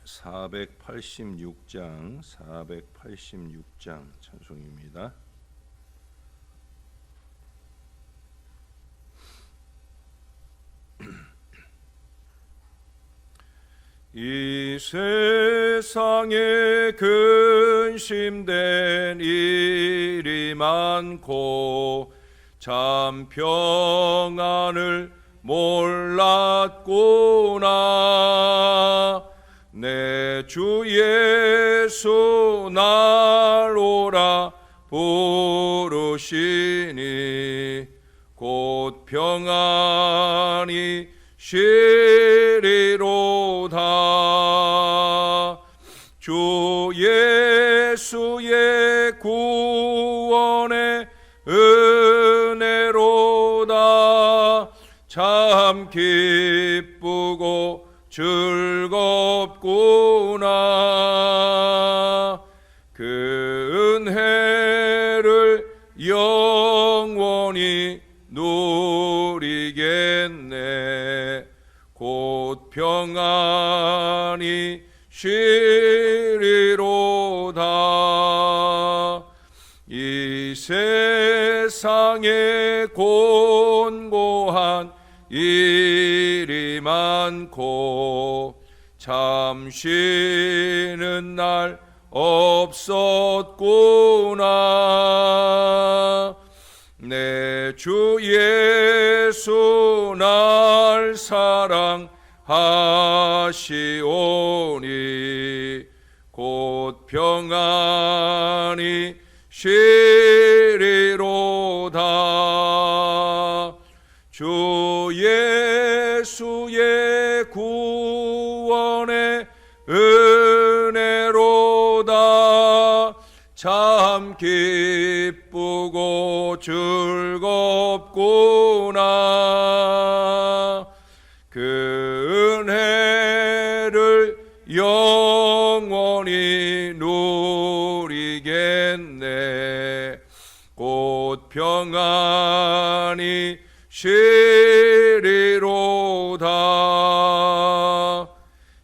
486장 찬송입니다. 이 세상에 근심된 일이 많고 참 평안을 몰랐구나. 내 주 예수 날 오라 부르시니 곧 평안이 쉬리로다. 주 예수의 구원의 은혜로다. 참 기쁘고 즐겁구나. 그 은혜를 영원히 누리겠네. 곧 평안이 쉬리로다. 이 세상에 곤고한 일이 많고 참 쉬는 날 없었구나. 내 주 예수 날 사랑하시오니 곧 평안이 쉬리로다. 주 예수의 구원의 은혜로다. 참 기쁘고 즐겁구나. 그 은혜를 영원히 누리겠네. 곧 평안이 쉬리로다.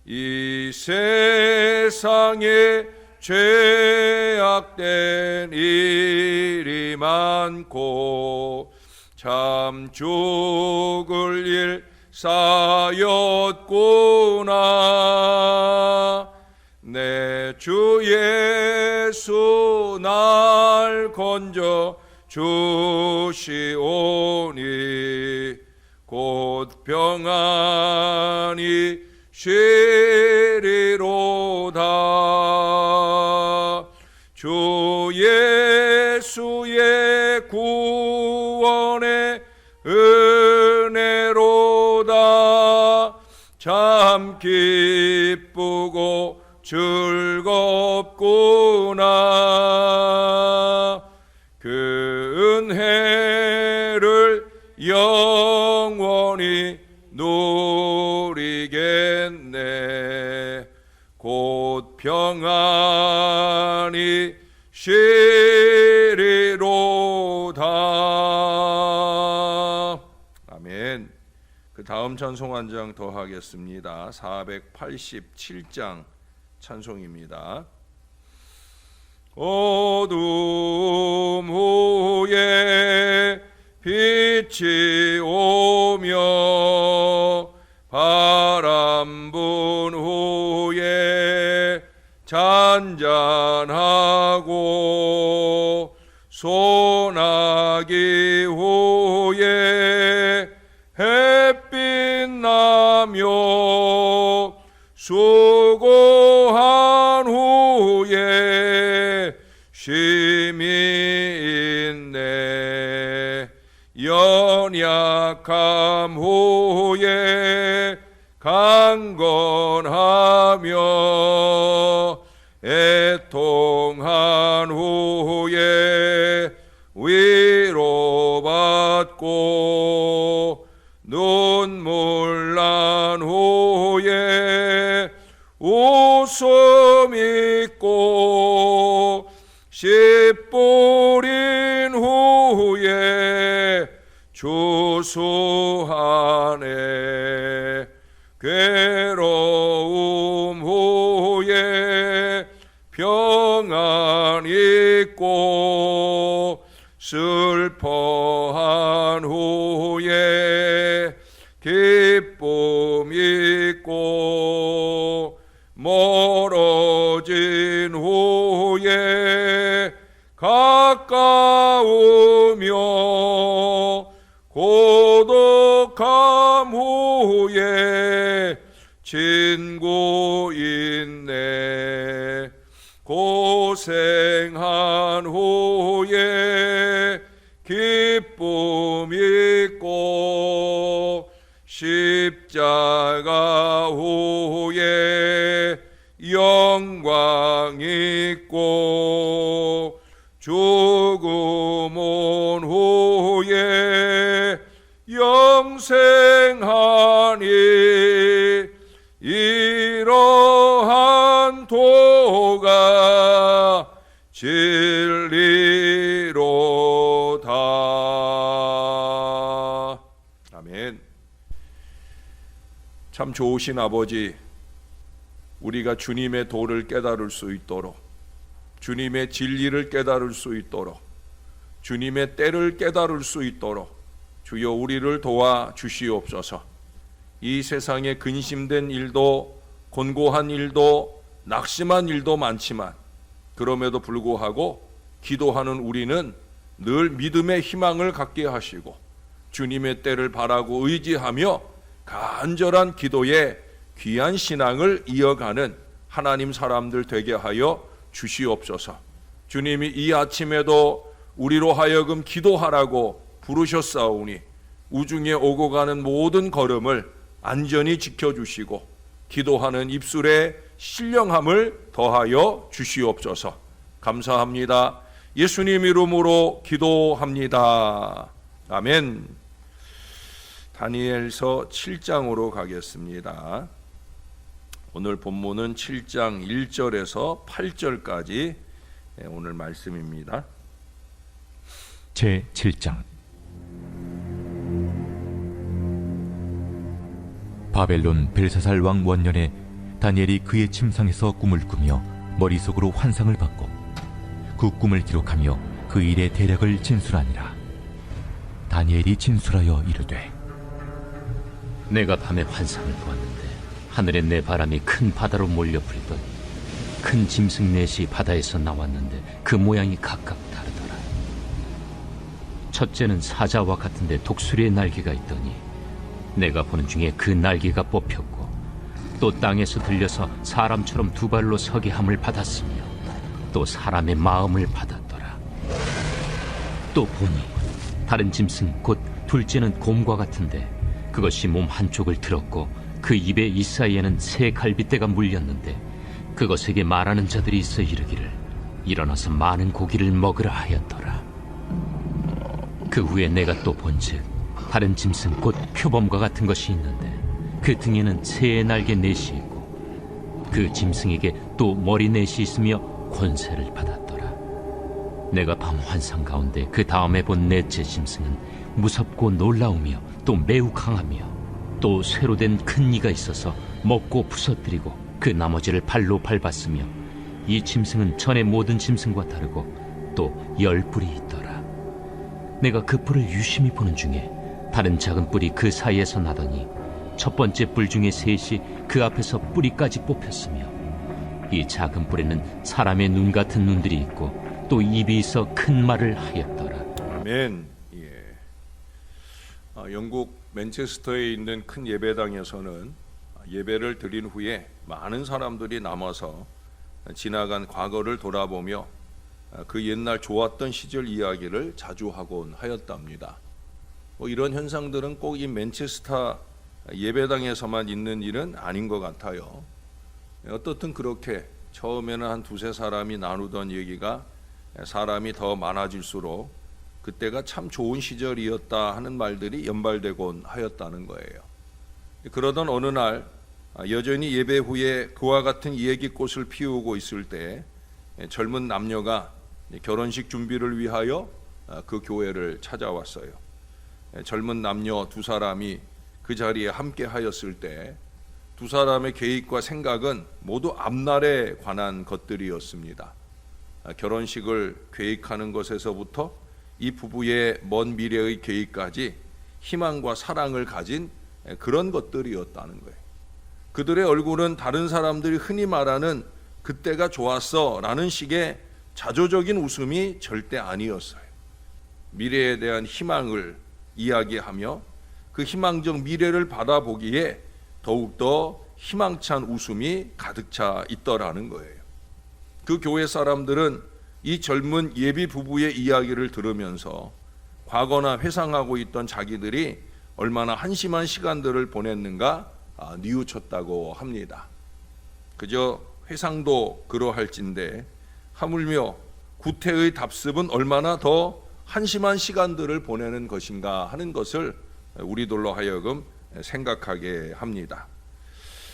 이 세상에 죄악된 일이 많고 참 죽을 일 쌓였구나. 내 주 예수 날 건져 주시오니 곧 평안이 쉬리로다. 주 예수의 구원의 은혜로다. 참 기쁘고 즐겁구나. 그 은혜를 영원히 누리겠네. 곧 평안이 쉬리로다. 아멘. 그 다음 찬송 한 장 더 하겠습니다. 487장 찬송입니다. 어둠 후에 빛이 오며 바람 분 후에 잔잔하고 소나기 후에 햇빛 나며 수고한 후에 쉼이 있네. 연약함 후에 강건하며 애통한 후에 위로받고 눈물 난 후에 웃음 있고 씨 뿌린 후에 주수하네. 괴로움 후 슬퍼한 후에 기쁨 있고 멀어진 후에 가까우며 고독함 후에 친구 있네. 고생한 후에 기쁨 있고 십자가 후에 영광 있고 죽음 온 후에 영생하니 이러한 도가 진리로다. 아멘. 참 좋으신 아버지, 우리가 주님의 도를 깨달을 수 있도록, 주님의 진리를 깨달을 수 있도록, 주님의 때를 깨달을 수 있도록 주여 우리를 도와 주시옵소서. 이 세상에 근심된 일도 곤고한 일도 낙심한 일도 많지만 그럼에도 불구하고 기도하는 우리는 늘 믿음의 희망을 갖게 하시고 주님의 때를 바라고 의지하며 간절한 기도에 귀한 신앙을 이어가는 하나님 사람들 되게 하여 주시옵소서. 주님이 이 아침에도 우리로 하여금 기도하라고 부르셨사오니 우중에 오고 가는 모든 걸음을 안전히 지켜주시고 기도하는 입술에 신령함을 더하여 주시옵소서. 감사합니다. 예수님 이름으로 기도합니다. 아멘. 다니엘서 7장으로 가겠습니다. 오늘 본문은 7장 1절에서 8절까지 오늘 말씀입니다. 제 7장. 바벨론 벨사살 왕 원년에 다니엘이 그의 침상에서 꿈을 꾸며 머릿속으로 환상을 받고 그 꿈을 기록하며 그 일의 대략을 진술하니라. 다니엘이 진술하여 이르되, 내가 밤에 환상을 보았는데 하늘에 내 바람이 큰 바다로 몰려 부리더니 큰 짐승 넷이 바다에서 나왔는데 그 모양이 각각 다르더라. 첫째는 사자와 같은데 독수리의 날개가 있더니 내가 보는 중에 그 날개가 뽑혔고 또 땅에서 들려서 사람처럼 두 발로 서게 함을 받았으며 또 사람의 마음을 받았더라. 또 보니 다른 짐승 곧 둘째는 곰과 같은데 그것이 몸 한쪽을 들었고 그 입의 이 사이에는 새 갈빗대가 물렸는데 그것에게 말하는 자들이 있어 이르기를 일어나서 많은 고기를 먹으라 하였더라. 그 후에 내가 또 본즉 다른 짐승 곧 표범과 같은 것이 있는데 그 등에는 새의 날개 넷이 있고 그 짐승에게 또 머리 넷이 있으며 권세를 받았더라. 내가 밤 환상 가운데 그 다음에 본 넷째 짐승은 무섭고 놀라우며 또 매우 강하며 또 쇠로 된 큰 이가 있어서 먹고 부서뜨리고 그 나머지를 발로 밟았으며 이 짐승은 전의 모든 짐승과 다르고 또 10뿔이 있더라. 내가 그 뿔을 유심히 보는 중에 다른 작은 뿔이 그 사이에서 나더니 첫 번째 뿔 중에 셋이 그 앞에서 뿌리까지 뽑혔으며 이 작은 뿔에는 사람의 눈 같은 눈들이 있고 또 입이 있어 큰 말을 하였더라. 아멘. 영국 맨체스터에 있는 큰 예배당에서는 예배를 드린 후에 많은 사람들이 남아서 지나간 과거를 돌아보며 그 옛날 좋았던 시절 이야기를 자주 하곤 하였답니다. 이런 현상들은 꼭 이 맨체스터 예배당에서만 있는 일은 아닌 것 같아요. 어떻든 그렇게 처음에는 한 두세 사람이 나누던 얘기가 사람이 더 많아질수록 그때가 참 좋은 시절이었다 하는 말들이 연발되곤 하였다는 거예요. 그러던 어느 날 여전히 예배 후에 그와 같은 이야기꽃을 피우고 있을 때 젊은 남녀가 결혼식 준비를 위하여 그 교회를 찾아왔어요. 젊은 남녀 두 사람이 그 자리에 함께 하였을 때 두 사람의 계획과 생각은 모두 앞날에 관한 것들이었습니다. 결혼식을 계획하는 것에서부터 이 부부의 먼 미래의 계획까지 희망과 사랑을 가진 그런 것들이었다는 거예요. 그들의 얼굴은 다른 사람들이 흔히 말하는 그때가 좋았어 라는 식의 자조적인 웃음이 절대 아니었어요. 미래에 대한 희망을 이야기하며 그 희망적 미래를 바라보기에 더욱더 희망찬 웃음이 가득 차 있더라는 거예요. 그 교회 사람들은 이 젊은 예비 부부의 이야기를 들으면서 과거나 회상하고 있던 자기들이 얼마나 한심한 시간들을 보냈는가 뉘우쳤다고 합니다. 그저 회상도 그러할진데 하물며 구태의 답습은 얼마나 더 한심한 시간들을 보내는 것인가 하는 것을 우리들로 하여금 생각하게 합니다.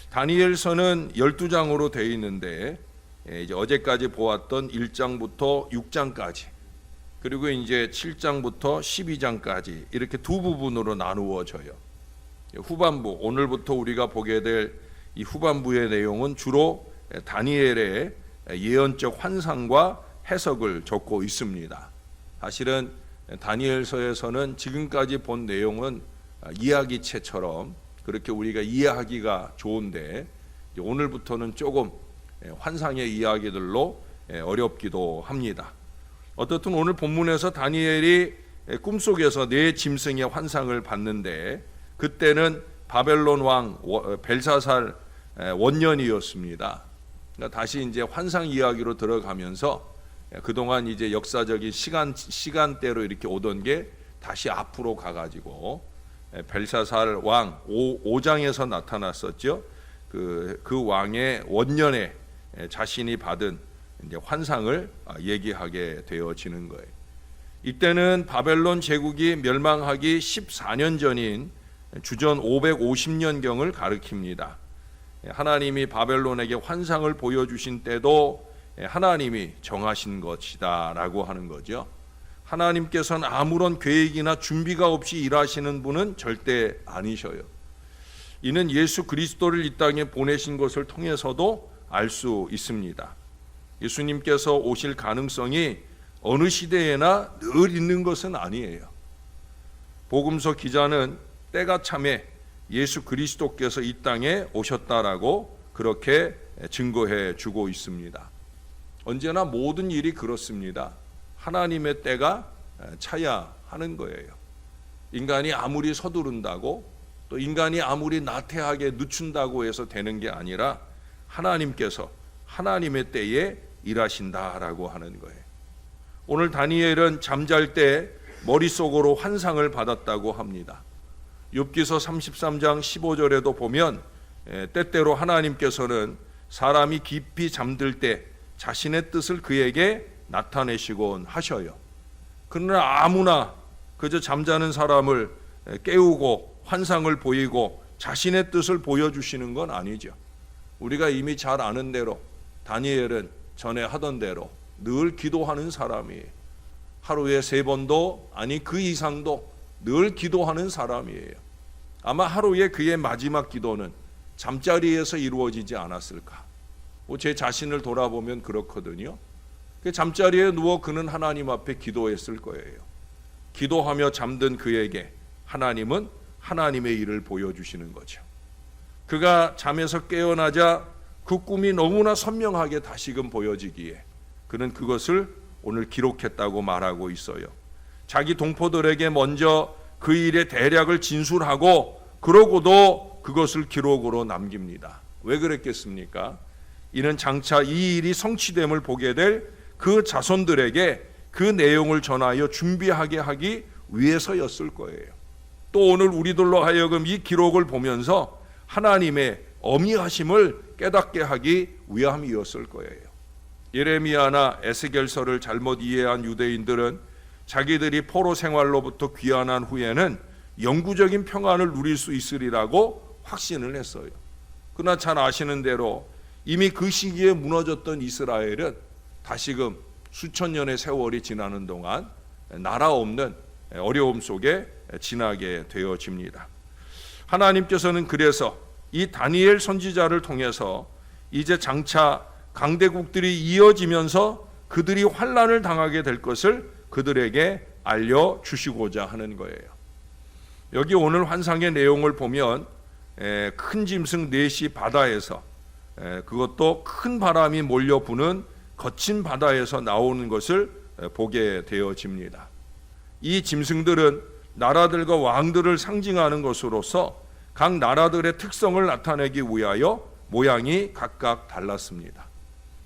다니엘서는 12장으로 되어 있는데 이제 어제까지 보았던 1장부터 6장까지 그리고 이제 7장부터 12장까지 이렇게 두 부분으로 나누어져요. 후반부, 오늘부터 우리가 보게 될 이 후반부의 내용은 주로 다니엘의 예언적 환상과 해석을 적고 있습니다. 사실은 다니엘서에서는 지금까지 본 내용은 이야기체처럼 그렇게 우리가 이해하기가 좋은데 오늘부터는 조금 환상의 이야기들로 어렵기도 합니다. 어떻든 오늘 본문에서 다니엘이 꿈속에서 네 짐승의 환상을 봤는데 그때는 바벨론 왕 벨사살 원년이었습니다. 그러니까 다시 이제 환상 이야기로 들어가면서 그동안 이제 역사적인 시간대로 이렇게 오던 게 다시 앞으로 가가지고 벨사살 왕 5장에서 나타났었죠. 그 왕의 원년에 자신이 받은 이제 환상을 얘기하게 되어지는 거예요. 이때는 바벨론 제국이 멸망하기 14년 전인 주전 550년경을 가리킵니다. 하나님이 바벨론에게 환상을 보여주신 때도 하나님이 정하신 것이다 라고 하는 거죠. 하나님께서는 아무런 계획이나 준비가 없이 일하시는 분은 절대 아니셔요. 이는 예수 그리스도를 이 땅에 보내신 것을 통해서도 알 수 있습니다. 예수님께서 오실 가능성이 어느 시대에나 늘 있는 것은 아니에요. 복음서 기자는 때가 참에 예수 그리스도께서 이 땅에 오셨다라고 그렇게 증거해 주고 있습니다. 언제나 모든 일이 그렇습니다. 하나님의 때가 차야 하는 거예요. 인간이 아무리 서두른다고 또 인간이 아무리 나태하게 늦춘다고 해서 되는 게 아니라 하나님께서 하나님의 때에 일하신다라고 하는 거예요. 오늘 다니엘은 잠잘 때 머릿속으로 환상을 받았다고 합니다. 욥기서 33장 15절에도 보면 때때로 하나님께서는 사람이 깊이 잠들 때 자신의 뜻을 그에게 나타내시곤 하셔요. 그러나 아무나 그저 잠자는 사람을 깨우고 환상을 보이고 자신의 뜻을 보여주시는 건 아니죠. 우리가 이미 잘 아는 대로 다니엘은 전에 하던 대로 늘 기도하는 사람이에요. 하루에 3번도 아니 그 이상도 늘 기도하는 사람이에요. 아마 하루에 그의 마지막 기도는 잠자리에서 이루어지지 않았을까. 제 자신을 돌아보면 그렇거든요. 그 잠자리에 누워 그는 하나님 앞에 기도했을 거예요. 기도하며 잠든 그에게 하나님은 하나님의 일을 보여주시는 거죠. 그가 잠에서 깨어나자 그 꿈이 너무나 선명하게 다시금 보여지기에 그는 그것을 오늘 기록했다고 말하고 있어요. 자기 동포들에게 먼저 그 일의 대략을 진술하고 그러고도 그것을 기록으로 남깁니다. 왜 그랬겠습니까? 이는 장차 이 일이 성취됨을 보게 될 그 자손들에게 그 내용을 전하여 준비하게 하기 위해서였을 거예요. 또 오늘 우리들로 하여금 이 기록을 보면서 하나님의 어미하심을 깨닫게 하기 위함이었을 거예요. 예레미야나 에스겔서를 잘못 이해한 유대인들은 자기들이 포로 생활로부터 귀환한 후에는 영구적인 평안을 누릴 수 있으리라고 확신을 했어요. 그러나 잘 아시는 대로 이미 그 시기에 무너졌던 이스라엘은 다시금 수천 년의 세월이 지나는 동안 나라 없는 어려움 속에 지나게 되어집니다. 하나님께서는 그래서 이 다니엘 선지자를 통해서 이제 장차 강대국들이 이어지면서 그들이 환난을 당하게 될 것을 그들에게 알려주시고자 하는 거예요. 여기 오늘 환상의 내용을 보면 큰 짐승 넷이 바다에서 그것도 큰 바람이 몰려 부는 거친 바다에서 나오는 것을 보게 되어집니다. 이 짐승들은 나라들과 왕들을 상징하는 것으로서 각 나라들의 특성을 나타내기 위하여 모양이 각각 달랐습니다.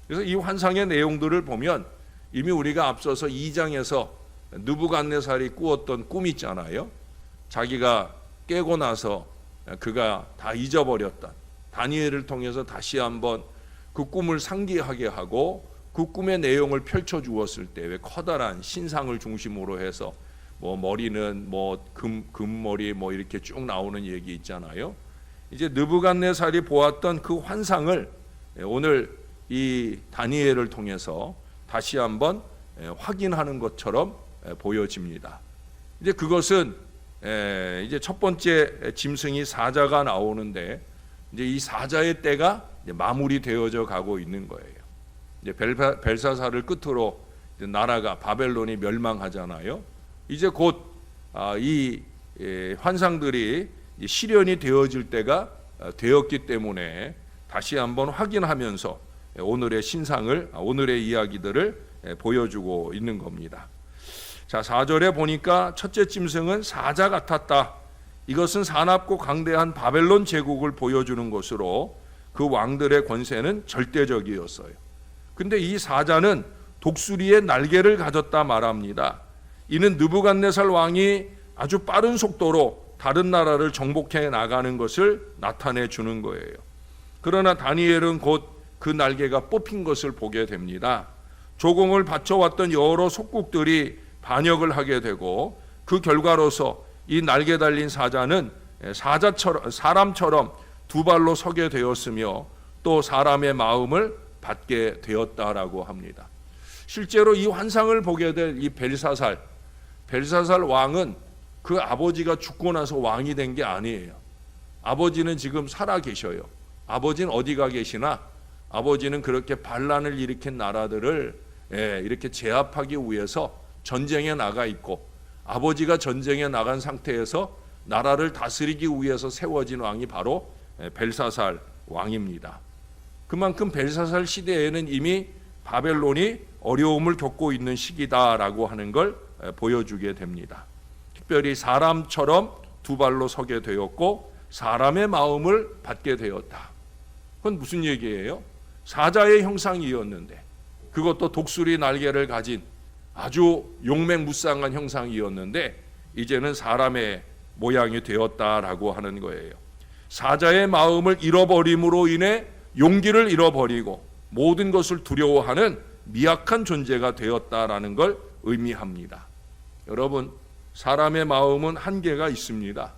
그래서 이 환상의 내용들을 보면 이미 우리가 앞서서 2장에서 느부갓네살이 꾸었던 꿈 있잖아요. 자기가 깨고 나서 그가 다 잊어버렸던 다니엘을 통해서 다시 한번 그 꿈을 상기하게 하고 그 꿈의 내용을 펼쳐 주었을 때 왜 커다란 신상을 중심으로 해서 뭐 머리는 뭐 금머리 뭐 이렇게 쭉 나오는 얘기 있잖아요. 이제 느부갓네살이 보았던 그 환상을 오늘 이 다니엘을 통해서 다시 한번 확인하는 것처럼 보여집니다. 이제 그것은 이제 첫 번째 짐승이 사자가 나오는데 이제 이 사자의 때가 이제 마무리되어져 가고 있는 거예요. 이제 벨사살을 끝으로 이제 나라가 바벨론이 멸망하잖아요. 이제 곧 이 환상들이 실현이 되어질 때가 되었기 때문에 다시 한번 확인하면서 오늘의 신상을 오늘의 이야기들을 보여주고 있는 겁니다. 자, 4절에 보니까 첫째 짐승은 사자 같았다. 이것은 사납고 강대한 바벨론 제국을 보여주는 것으로 그 왕들의 권세는 절대적이었어요. 근데 이 사자는 독수리의 날개를 가졌다 말합니다. 이는 느부갓네살 왕이 아주 빠른 속도로 다른 나라를 정복해 나가는 것을 나타내 주는 거예요. 그러나 다니엘은 곧 그 날개가 뽑힌 것을 보게 됩니다. 조공을 바쳐왔던 여러 속국들이 반역을 하게 되고 그 결과로서 이 날개 달린 사자는 사람처럼 두 발로 서게 되었으며 또 사람의 마음을 받게 되었다라고 합니다. 실제로 이 환상을 보게 될 이 벨사살 왕은 그 아버지가 죽고 나서 왕이 된 게 아니에요. 아버지는 지금 살아 계셔요. 아버지는 어디가 계시나? 아버지는 그렇게 반란을 일으킨 나라들을 이렇게 제압하기 위해서 전쟁에 나가 있고, 아버지가 전쟁에 나간 상태에서 나라를 다스리기 위해서 세워진 왕이 바로 벨사살 왕입니다. 그만큼 벨사살 시대에는 이미 바벨론이 어려움을 겪고 있는 시기다라고 하는 걸 보여주게 됩니다. 특별히 사람처럼 두 발로 서게 되었고 사람의 마음을 받게 되었다. 그건 무슨 얘기예요? 사자의 형상이었는데, 그것도 독수리 날개를 가진 아주 용맹무쌍한 형상이었는데 이제는 사람의 모양이 되었다라고 하는 거예요. 사자의 마음을 잃어버림으로 인해 용기를 잃어버리고 모든 것을 두려워하는 미약한 존재가 되었다라는 걸 의미합니다. 여러분, 사람의 마음은 한계가 있습니다.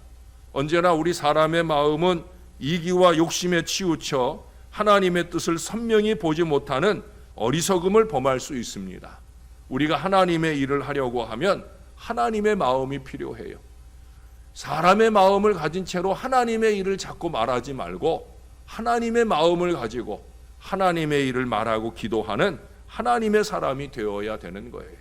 언제나 우리 사람의 마음은 이기와 욕심에 치우쳐 하나님의 뜻을 선명히 보지 못하는 어리석음을 범할 수 있습니다. 우리가 하나님의 일을 하려고 하면 하나님의 마음이 필요해요. 사람의 마음을 가진 채로 하나님의 일을 자꾸 말하지 말고 하나님의 마음을 가지고 하나님의 일을 말하고 기도하는 하나님의 사람이 되어야 되는 거예요.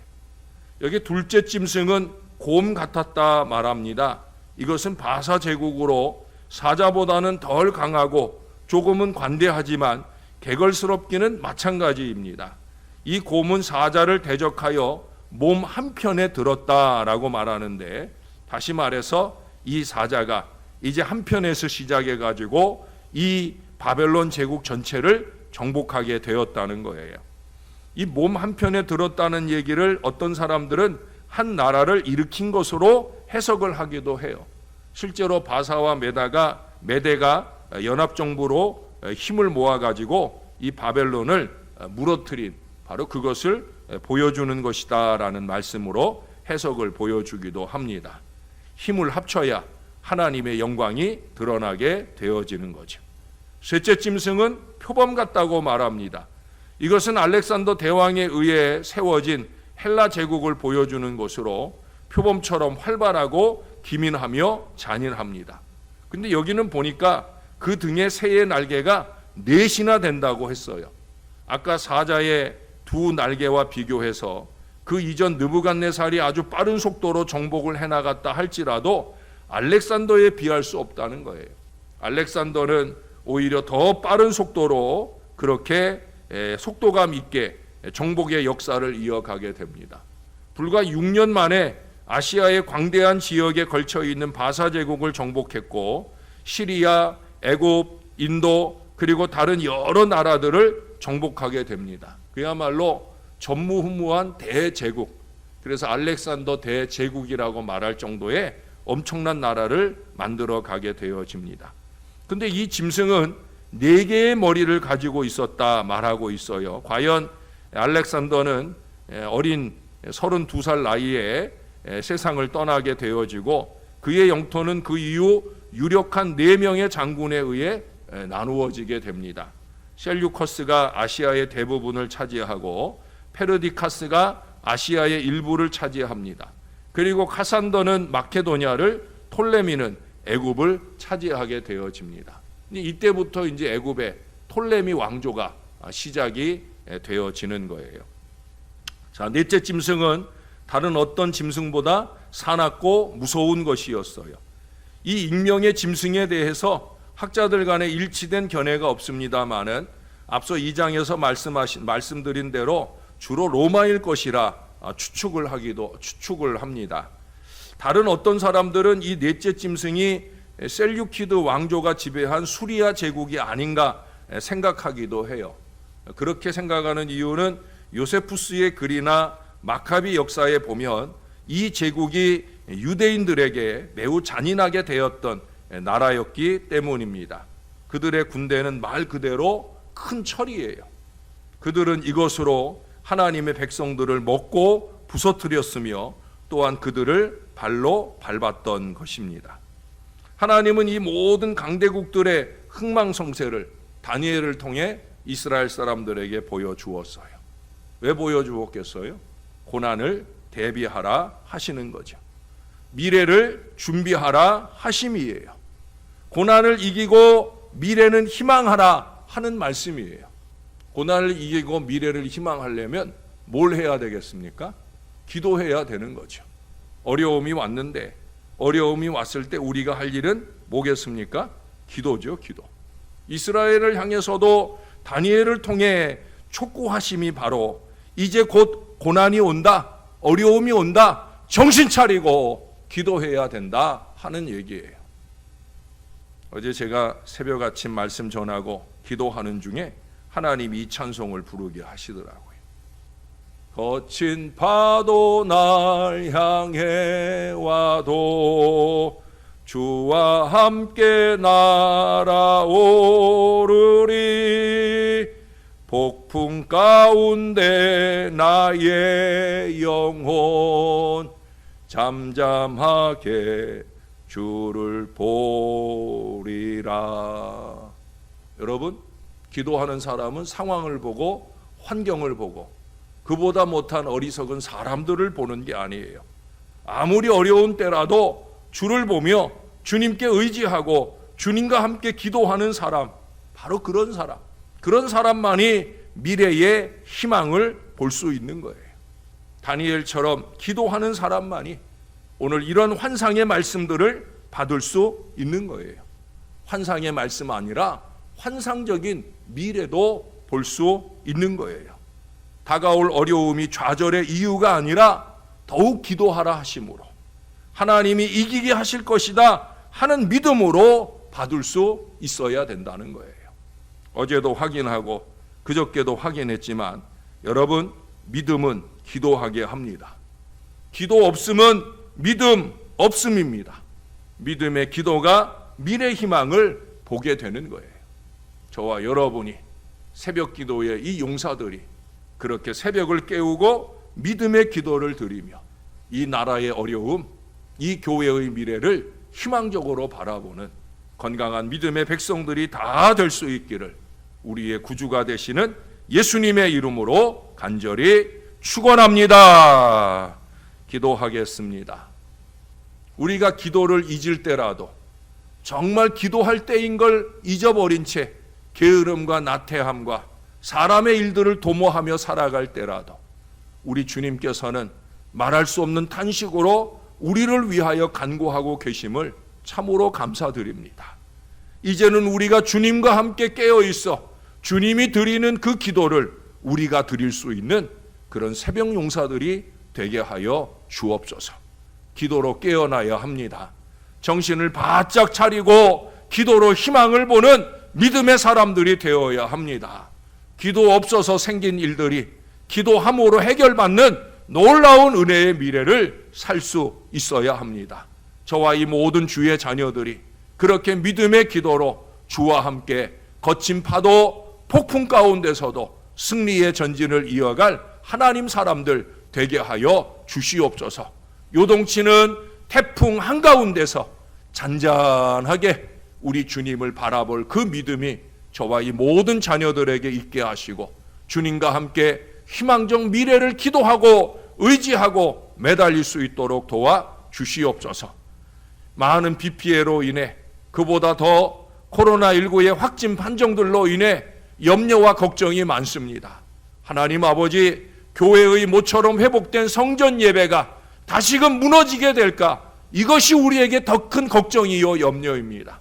여기 둘째 짐승은 곰 같았다 말합니다. 이것은 바사 제국으로 사자보다는 덜 강하고 조금은 관대하지만 개걸스럽기는 마찬가지입니다. 이 곰은 사자를 대적하여 몸 한편에 들었다라고 말하는데, 다시 말해서 이 사자가 이제 한편에서 시작해 가지고 이 바벨론 제국 전체를 정복하게 되었다는 거예요. 이 몸 한편에 들었다는 얘기를 어떤 사람들은 한 나라를 일으킨 것으로 해석을 하기도 해요. 실제로 바사와 메대가 연합정부로 힘을 모아가지고 이 바벨론을 무너뜨린 바로 그것을 보여주는 것이다라는 말씀으로 해석을 보여주기도 합니다. 힘을 합쳐야 하나님의 영광이 드러나게 되어지는 거죠. 셋째 짐승은 표범 같다고 말합니다. 이것은 알렉산더 대왕에 의해 세워진 헬라 제국을 보여주는 것으로 표범처럼 활발하고 기민하며 잔인합니다. 근데 여기는 보니까 그 등에 새의 날개가 넷이나 된다고 했어요. 아까 사자의 두 날개와 비교해서 그 이전 느부갓네살이 아주 빠른 속도로 정복을 해나갔다 할지라도 알렉산더에 비할 수 없다는 거예요. 알렉산더는 오히려 더 빠른 속도로 그렇게 속도감 있게 정복의 역사를 이어가게 됩니다. 불과 6년 만에 아시아의 광대한 지역에 걸쳐 있는 바사 제국을 정복했고 시리아, 애굽, 인도 그리고 다른 여러 나라들을 정복하게 됩니다. 그야말로 전무후무한 대제국, 그래서 알렉산더 대제국이라고 말할 정도의 엄청난 나라를 만들어 가게 되어집니다. 근데 이 짐승은 4개의 머리를 가지고 있었다 말하고 있어요. 과연 알렉산더는 어린 32살 나이에 세상을 떠나게 되어지고 그의 영토는 그 이후 유력한 4명의 장군에 의해 나누어지게 됩니다. 셀류커스가 아시아의 대부분을 차지하고 페르디카스가 아시아의 일부를 차지합니다. 그리고 카산더는 마케도니아를, 톨레미는 애굽을 차지하게 되어집니다. 이때부터 이제 애굽의 톨레미 왕조가 시작이 되어지는 거예요. 자, 넷째 짐승은 다른 어떤 짐승보다 사납고 무서운 것이었어요. 이 익명의 짐승에 대해서 학자들 간에 일치된 견해가 없습니다마는 앞서 2장에서 말씀드린 대로 주로 로마일 것이라 추측을 합니다. 다른 어떤 사람들은 이 넷째 짐승이 셀류키드 왕조가 지배한 수리아 제국이 아닌가 생각하기도 해요. 그렇게 생각하는 이유는 요세푸스의 글이나 마카비 역사에 보면 이 제국이 유대인들에게 매우 잔인하게 되었던 나라였기 때문입니다. 그들의 군대는 말 그대로 큰 철이에요. 그들은 이것으로 하나님의 백성들을 먹고 부서뜨렸으며 또한 그들을 발로 밟았던 것입니다. 하나님은 이 모든 강대국들의 흥망성쇠를 다니엘을 통해 이스라엘 사람들에게 보여주었어요. 왜 보여주었겠어요? 고난을 대비하라 하시는 거죠. 미래를 준비하라 하심이에요. 고난을 이기고 미래는 희망하라 하는 말씀이에요. 고난을 이기고 미래를 희망하려면 뭘 해야 되겠습니까? 기도해야 되는 거죠. 어려움이 왔는데, 어려움이 왔을 때 우리가 할 일은 뭐겠습니까? 기도죠, 기도. 이스라엘을 향해서도 다니엘을 통해 촉구하심이 바로 이제 곧 고난이 온다, 어려움이 온다, 정신 차리고 기도해야 된다 하는 얘기예요. 어제 제가 새벽 아침 말씀 전하고 기도하는 중에 하나님이 이 찬송을 부르게 하시더라고요. 거친 파도 날 향해 와도 주와 함께 날아오르리. 폭풍 가운데 나의 영혼 잠잠하게 주를 보리라. 여러분, 기도하는 사람은 상황을 보고 환경을 보고 그보다 못한 어리석은 사람들을 보는 게 아니에요. 아무리 어려운 때라도 주를 보며 주님께 의지하고 주님과 함께 기도하는 사람, 바로 그런 사람만이 미래의 희망을 볼 수 있는 거예요. 다니엘처럼 기도하는 사람만이 오늘 이런 환상의 말씀들을 받을 수 있는 거예요. 환상의 말씀 아니라 환상적인 미래도 볼 수 있는 거예요. 다가올 어려움이 좌절의 이유가 아니라 더욱 기도하라 하심으로 하나님이 이기게 하실 것이다 하는 믿음으로 받을 수 있어야 된다는 거예요. 어제도 확인하고 그저께도 확인했지만 여러분, 믿음은 기도하게 합니다. 기도 없음은 믿음 없음입니다. 믿음의 기도가 미래 희망을 보게 되는 거예요. 저와 여러분이 새벽 기도의 이 용사들이 그렇게 새벽을 깨우고 믿음의 기도를 드리며 이 나라의 어려움, 이 교회의 미래를 희망적으로 바라보는 건강한 믿음의 백성들이 다 될 수 있기를 우리의 구주가 되시는 예수님의 이름으로 간절히 축원합니다. 기도하겠습니다. 우리가 기도를 잊을 때라도, 정말 기도할 때인 걸 잊어버린 채 게으름과 나태함과 사람의 일들을 도모하며 살아갈 때라도 우리 주님께서는 말할 수 없는 탄식으로 우리를 위하여 간구하고 계심을 참으로 감사드립니다. 이제는 우리가 주님과 함께 깨어 있어 주님이 드리는 그 기도를 우리가 드릴 수 있는 그런 새벽 용사들이 되게 하여 주옵소서. 기도로 깨어나야 합니다. 정신을 바짝 차리고 기도로 희망을 보는 믿음의 사람들이 되어야 합니다. 기도 없어서 생긴 일들이 기도함으로 해결받는 놀라운 은혜의 미래를 살 수 있어야 합니다. 저와 이 모든 주의 자녀들이 그렇게 믿음의 기도로 주와 함께 거친 파도 폭풍 가운데서도 승리의 전진을 이어갈 하나님 사람들 되게 하여 주시옵소서. 요동치는 태풍 한가운데서 잔잔하게 우리 주님을 바라볼 그 믿음이 저와 이 모든 자녀들에게 있게 하시고 주님과 함께 희망적 미래를 기도하고 의지하고 매달릴 수 있도록 도와 주시옵소서. 많은 비 피해로 인해 그보다 더 코로나19의 확진 판정들로 인해 염려와 걱정이 많습니다. 하나님 아버지, 교회의 모처럼 회복된 성전 예배가 다시금 무너지게 될까? 이것이 우리에게 더 큰 걱정이요 염려입니다.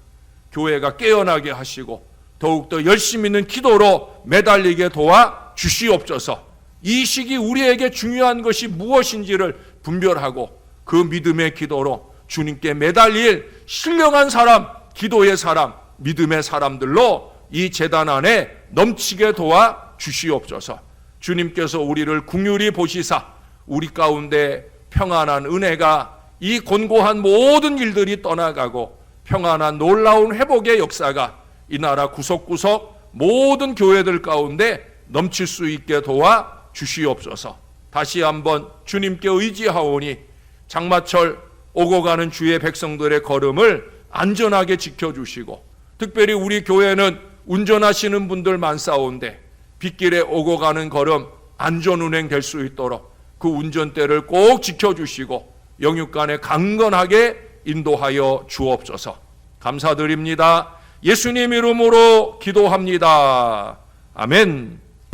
교회가 깨어나게 하시고 더욱더 열심 있는 기도로 매달리게 도와 주시옵소서. 이 시기 우리에게 중요한 것이 무엇인지를 분별하고 그 믿음의 기도로 주님께 매달릴 신령한 사람, 기도의 사람, 믿음의 사람들로 이 제단 안에 넘치게 도와 주시옵소서. 주님께서 우리를 긍휼히 보시사 우리 가운데 평안한 은혜가 이 곤고한 모든 일들이 떠나가고 평안한 놀라운 회복의 역사가 이 나라 구석구석 모든 교회들 가운데 넘칠 수 있게 도와 주시옵소서. 다시 한번 주님께 의지하오니 장마철 오고 가는 주의 백성들의 걸음을 안전하게 지켜주시고 특별히 우리 교회는 운전하시는 분들 많사온데 빗길에 오고 가는 걸음 안전운행 될 수 있도록 그 운전대를 꼭 지켜주시고 영육간에 강건하게 인도하여 주옵소서. 감사드립니다. 예수님 이름으로 기도합니다. 아멘.